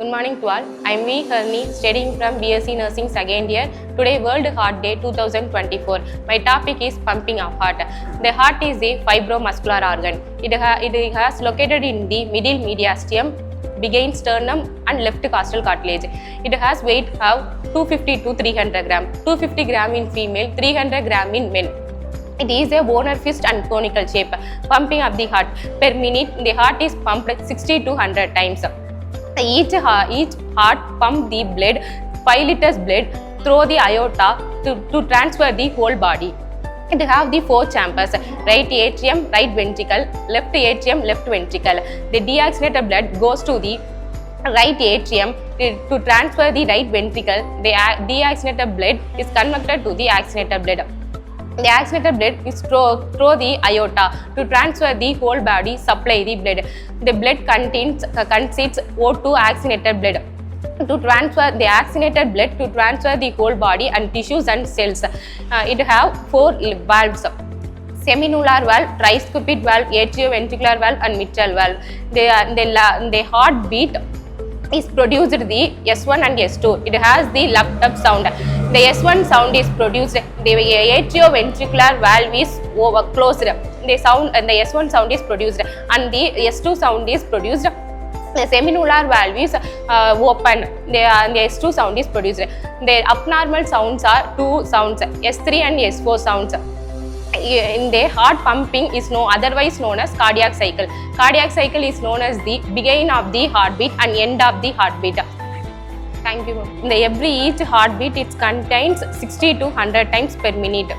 Good morning to all. I am V. Herni, studying from BSc Nursing second year. Today World Heart Day 2024. My topic is pumping of heart. The heart is a fibromuscular organ. It has located in the middle mediastinum, behind sternum and left costal cartilage. It has weight of 250 to 300 gram. 250 gram in female, 300 gram in men. It is a boner fist and conical shape. Pumping of the heart. Per minute, the heart is pumped 60 to 100 times. Each heart pump the blood 5 liters blood through the aorta to transfer the whole body. It have the 4 chambers: right atrium, right ventricle, left atrium, left ventricle. The deoxygenated blood goes to the right atrium to transfer the right ventricle. The deoxygenated blood is converted to the oxygenated blood. The oxygenated blood is through the aorta to transfer the whole body, supply the blood. The blood consists O2 oxygenated blood to transfer the oxygenated blood to transfer the whole body and tissues and cells. It have 4 valves: seminular valve, tricuspid valve, atrioventricular valve, and mitral valve. The heartbeat is produced the S1 and S2. It has the locked up sound. The S1 sound is produced, the atrioventricular valve is closed. The S1 sound is produced and the S2 sound is produced. The seminular valve is open. The S2 sound is produced. The abnormal sounds are 2 sounds, S3 and S4 sounds. In the heart pumping is otherwise known as cardiac cycle. Cardiac cycle is known as the beginning of the heartbeat and end of the heartbeat. Thank you. Each heartbeat it contains 60 to 100 times per minute.